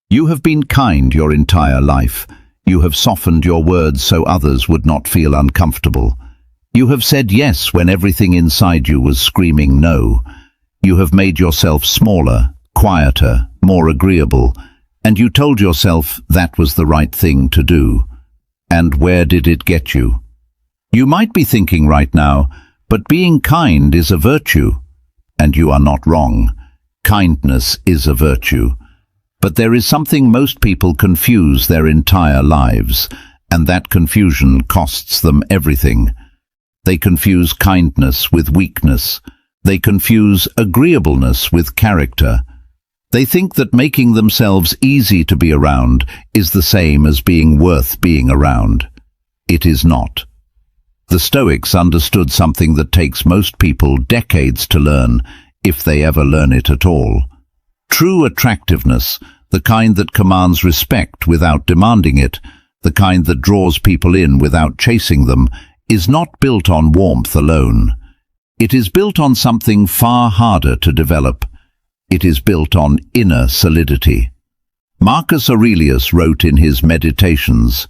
You have been kind your entire life. You have softened your words so others would not feel uncomfortable. You have said yes when everything inside you was screaming no. You have made yourself smaller, quieter, more agreeable, and you told yourself that was the right thing to do. And where did it get you? You might be thinking right now, but being kind is a virtue. And you are not wrong. Kindness is a virtue. But there is something most people confuse their entire lives, and that confusion costs them everything. They confuse kindness with weakness. They confuse agreeableness with character. They think that making themselves easy to be around is the same as being worth being around. It is not. The Stoics understood something that takes most people decades to learn, if they ever learn it at all. True attractiveness, the kind that commands respect without demanding it, the kind that draws people in without chasing them, is not built on warmth alone. It is built on something far harder to develop. It is built on inner solidity. Marcus Aurelius wrote in his Meditations,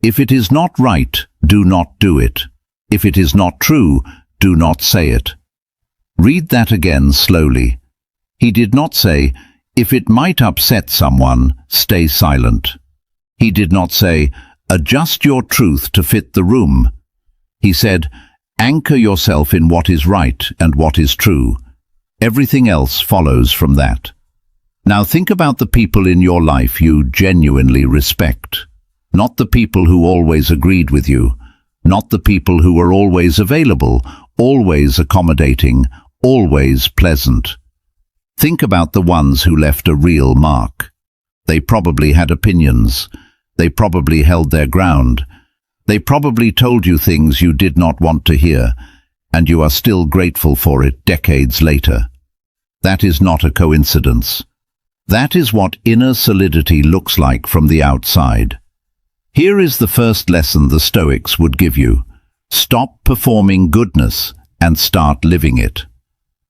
"If it is not right, do not do it. If it is not true, do not say it." Read that again slowly. He did not say, "If it might upset someone, stay silent." He did not say, "Adjust your truth to fit the room." He said, "Anchor yourself in what is right and what is true. Everything else follows from that." Now think about the people in your life you genuinely respect. Not the people who always agreed with you. Not the people who were always available, always accommodating, always pleasant. Think about the ones who left a real mark. They probably had opinions. They probably held their ground. They probably told you things you did not want to hear, and you are still grateful for it decades later. That is not a coincidence. That is what inner solidity looks like from the outside. Here is the first lesson the Stoics would give you. Stop performing goodness and start living it.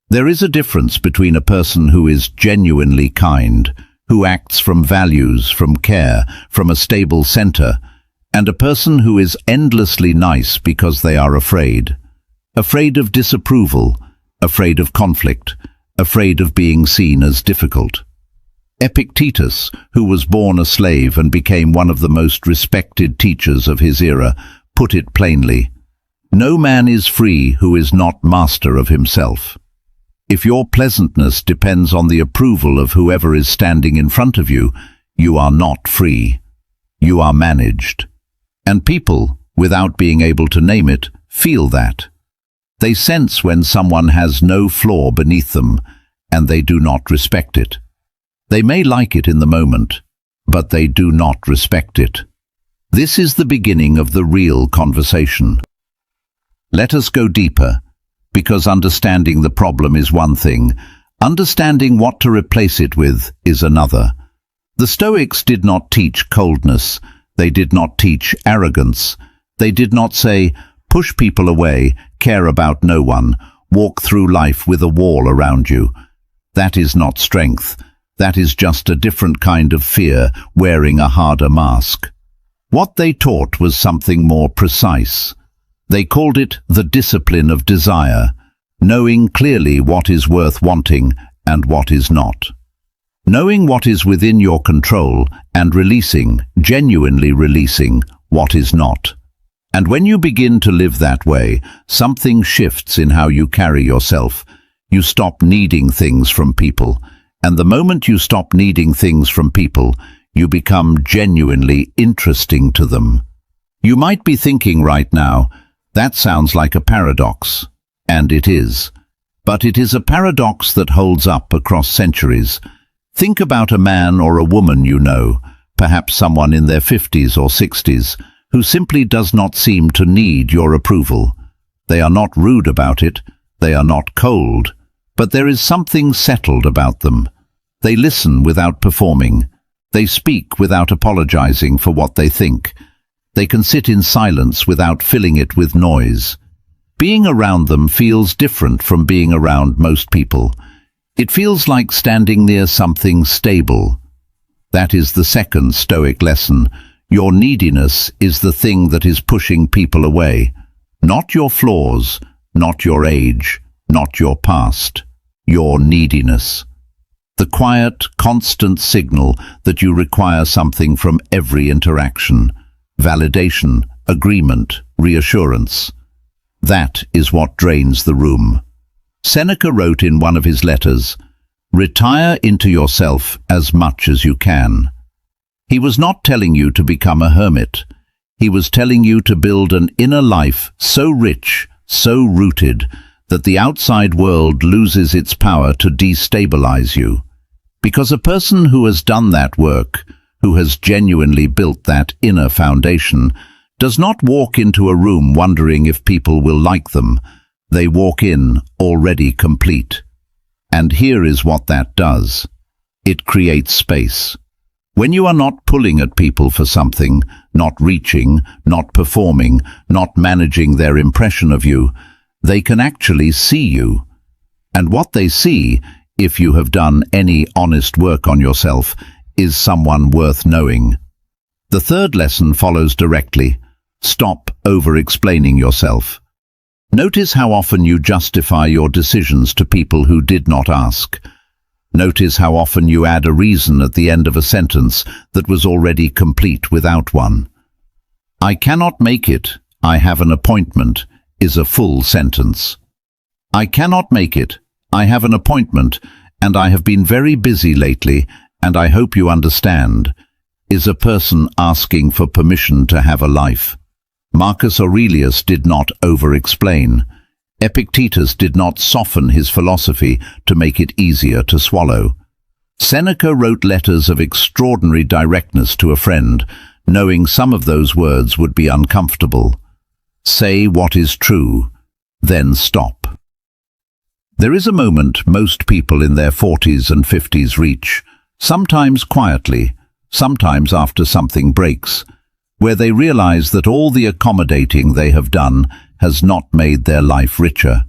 There is a difference between a person who is genuinely kind, who acts from values, from care, from a stable center, and a person who is endlessly nice because they are afraid. Afraid of disapproval, afraid of conflict, afraid of being seen as difficult. Epictetus, who was born a slave and became one of the most respected teachers of his era, put it plainly, "No man is free who is not master of himself." If your pleasantness depends on the approval of whoever is standing in front of you, you are not free. You are managed. And people, without being able to name it, feel that. They sense when someone has no flaw beneath them, and they do not respect it. They may like it in the moment, but they do not respect it. This is the beginning of the real conversation. Let us go deeper, because understanding the problem is one thing, understanding what to replace it with is another. The Stoics did not teach coldness, they did not teach arrogance, they did not say, push people away, care about no one, walk through life with a wall around you. That is not strength. That is just a different kind of fear wearing a harder mask. What they taught was something more precise. They called it the discipline of desire, knowing clearly what is worth wanting and what is not. Knowing what is within your control and releasing, genuinely releasing, what is not. And when you begin to live that way, something shifts in how you carry yourself. You stop needing things from people. And the moment you stop needing things from people, you become genuinely interesting to them. You might be thinking right now, that sounds like a paradox. And it is. But it is a paradox that holds up across centuries. Think about a man or a woman you know, perhaps someone in their 50s or 60s, who simply does not seem to need your approval. They are not rude about it, they are not cold, but there is something settled about them. They listen without performing. They speak without apologizing for what they think. They can sit in silence without filling it with noise. Being around them feels different from being around most people. It feels like standing near something stable. That is the second Stoic lesson. Your neediness is the thing that is pushing people away. Not your flaws, not your age, not your past. Your neediness. The quiet, constant signal that you require something from every interaction. Validation, agreement, reassurance. That is what drains the room. Seneca wrote in one of his letters, "Retire into yourself as much as you can." He was not telling you to become a hermit. He was telling you to build an inner life so rich, so rooted, that the outside world loses its power to destabilize you. Because a person who has done that work, who has genuinely built that inner foundation, does not walk into a room wondering if people will like them. They walk in already complete. And here is what that does. It creates space. When you are not pulling at people for something, not reaching, not performing, not managing their impression of you, they can actually see you. And what they see, if you have done any honest work on yourself, is someone worth knowing. The third lesson follows directly. Stop over-explaining yourself. Notice how often you justify your decisions to people who did not ask. Notice how often you add a reason at the end of a sentence that was already complete without one. I cannot make it, I have an appointment, is a full sentence. I cannot make it, I have an appointment, and I have been very busy lately, and I hope you understand, is a person asking for permission to have a life. Marcus Aurelius did not over-explain. Epictetus did not soften his philosophy to make it easier to swallow. Seneca wrote letters of extraordinary directness to a friend, knowing some of those words would be uncomfortable. Say what is true, then stop. There is a moment most people in their 40s and 50s reach, sometimes quietly, sometimes after something breaks, where they realize that all the accommodating they have done has not made their life richer.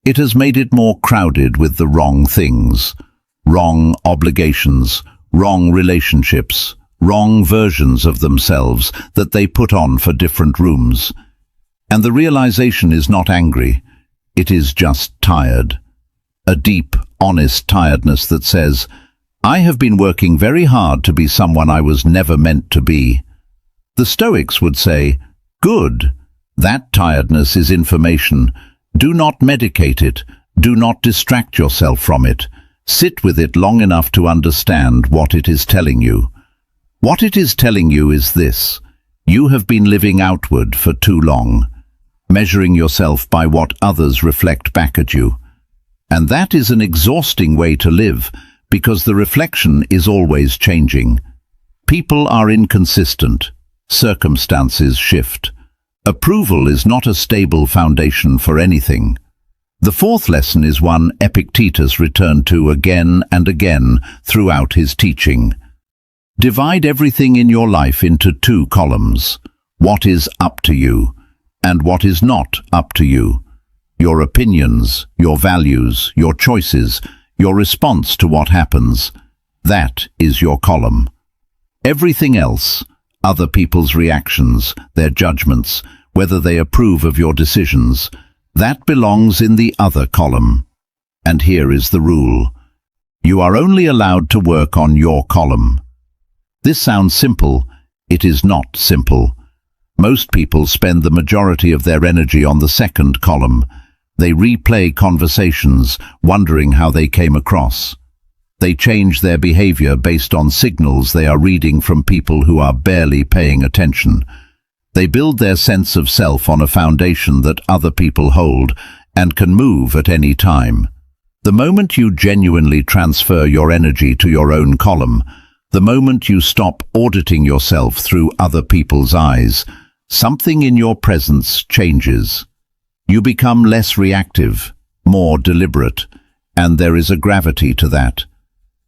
It has made it more crowded with the wrong things, wrong obligations, wrong relationships, wrong versions of themselves that they put on for different rooms. And the realization is not angry, it is just tired. A deep, honest tiredness that says, I have been working very hard to be someone I was never meant to be. The Stoics would say, good, that tiredness is information. Do not medicate it, do not distract yourself from it. Sit with it long enough to understand what it is telling you. What it is telling you is this: you have been living outward for too long, measuring yourself by what others reflect back at you. And that is an exhausting way to live, because the reflection is always changing. People are inconsistent. Circumstances shift. Approval is not a stable foundation for anything. The fourth lesson is one Epictetus returned to again and again throughout his teaching. Divide everything in your life into two columns: what is up to you and what is not up to you. Your opinions, your values, your choices, your response to what happens, that is your column. Everything else, other people's reactions, their judgments, whether they approve of your decisions, that belongs in the other column. And here is the rule: you are only allowed to work on your column. This sounds simple. It is not simple. Most people spend the majority of their energy on the second column. They replay conversations, wondering how they came across. They change their behavior based on signals they are reading from people who are barely paying attention. They build their sense of self on a foundation that other people hold and can move at any time. The moment you genuinely transfer your energy to your own column, the moment you stop auditing yourself through other people's eyes, something in your presence changes. You become less reactive, more deliberate, and there is a gravity to that.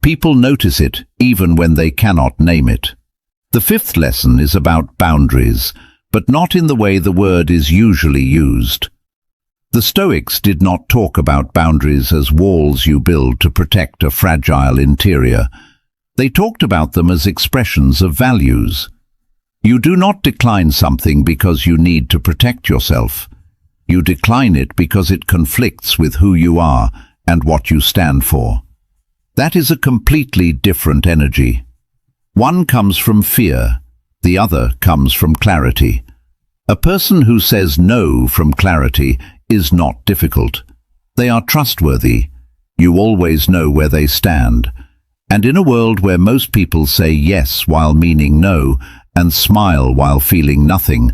People notice it even when they cannot name it. The fifth lesson is about boundaries, but not in the way the word is usually used. The Stoics did not talk about boundaries as walls you build to protect a fragile interior. They talked about them as expressions of values. You do not decline something because you need to protect yourself. You decline it because it conflicts with who you are and what you stand for. That is a completely different energy. One comes from fear, the other comes from clarity. A person who says no from clarity is not difficult. They are trustworthy. You always know where they stand. And in a world where most people say yes while meaning no and smile while feeling nothing,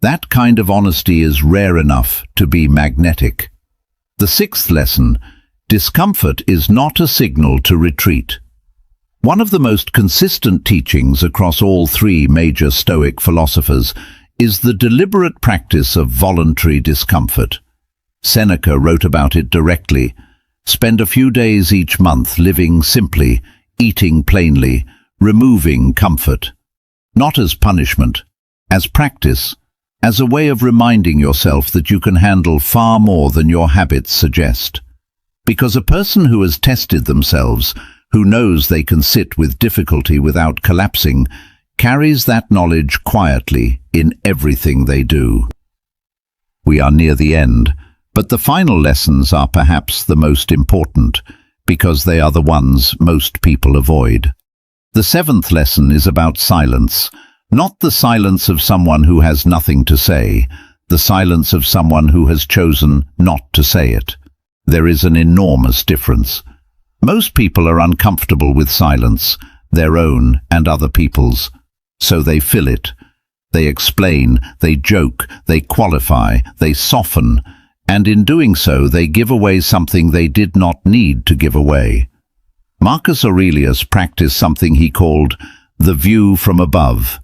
that kind of honesty is rare enough to be magnetic. The sixth lesson: discomfort is not a signal to retreat. One of the most consistent teachings across all three major Stoic philosophers is the deliberate practice of voluntary discomfort. Seneca wrote about it directly. Spend a few days each month living simply, eating plainly, removing comfort. Not as punishment, as practice, as a way of reminding yourself that you can handle far more than your habits suggest. Because a person who has tested themselves, who knows they can sit with difficulty without collapsing, carries that knowledge quietly in everything they do. We are near the end, but the final lessons are perhaps the most important, because they are the ones most people avoid. The seventh lesson is about silence, not the silence of someone who has nothing to say, the silence of someone who has chosen not to say it. There is an enormous difference. Most people are uncomfortable with silence, their own and other people's, so they fill it. They explain, they joke, they qualify, they soften, and in doing so they give away something they did not need to give away. Marcus Aurelius practiced something he called the view from above,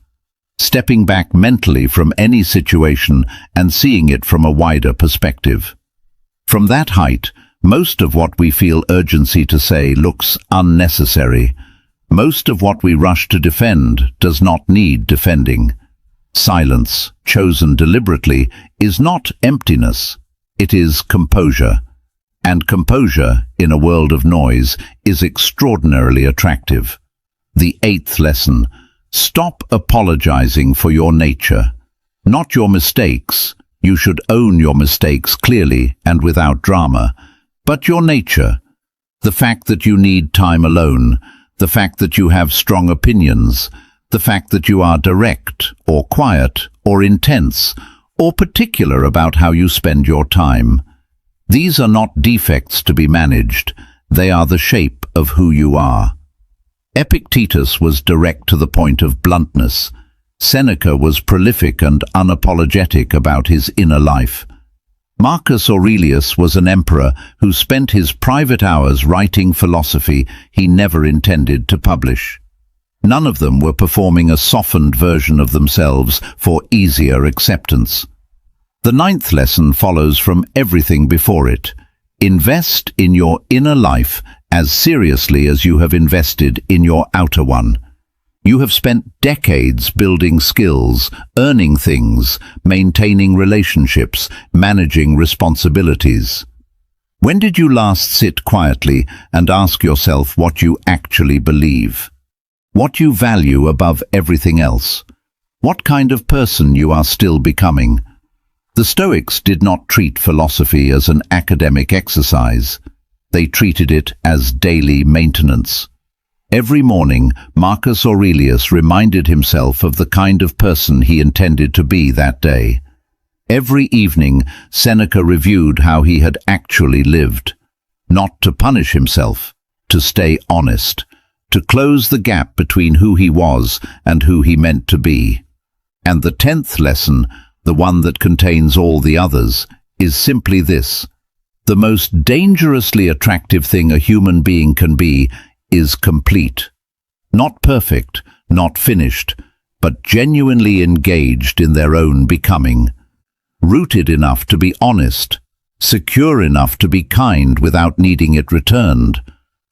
stepping back mentally from any situation and seeing it from a wider perspective. From that height, most of what we feel urgency to say looks unnecessary. Most of what we rush to defend does not need defending. Silence, chosen deliberately, is not emptiness. It is composure. And composure, in a world of noise, is extraordinarily attractive. The eighth lesson: stop apologizing for your nature. Not your mistakes. You should own your mistakes clearly and without drama. But your nature, the fact that you need time alone, the fact that you have strong opinions, the fact that you are direct or quiet or intense or particular about how you spend your time. These are not defects to be managed. They are the shape of who you are. Epictetus was direct to the point of bluntness. Seneca was prolific and unapologetic about his inner life. Marcus Aurelius was an emperor who spent his private hours writing philosophy he never intended to publish. None of them were performing a softened version of themselves for easier acceptance. The ninth lesson follows from everything before it. Invest in your inner life as seriously as you have invested in your outer one. You have spent decades building skills, earning things, maintaining relationships, managing responsibilities. When did you last sit quietly and ask yourself what you actually believe? What you value above everything else? What kind of person you are still becoming? The Stoics did not treat philosophy as an academic exercise. They treated it as daily maintenance. Every morning, Marcus Aurelius reminded himself of the kind of person he intended to be that day. Every evening, Seneca reviewed how he had actually lived. Not to punish himself, to stay honest, to close the gap between who he was and who he meant to be. And the 10th lesson, the one that contains all the others, is simply this: the most dangerously attractive thing a human being can be is complete. Not perfect, not finished, but genuinely engaged in their own becoming. Rooted enough to be honest, secure enough to be kind without needing it returned,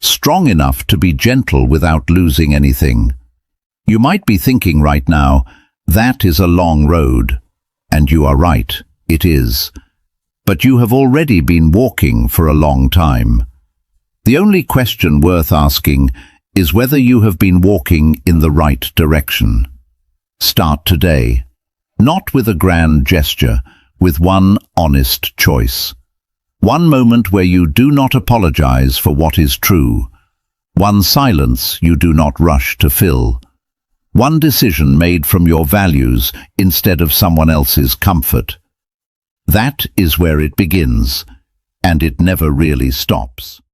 strong enough to be gentle without losing anything. You might be thinking right now, that is a long road. And you are right, it is. But you have already been walking for a long time. The only question worth asking is whether you have been walking in the right direction. Start today, not with a grand gesture, with one honest choice. One moment where you do not apologize for what is true. One silence you do not rush to fill. One decision made from your values instead of someone else's comfort. That is where it begins, and it never really stops.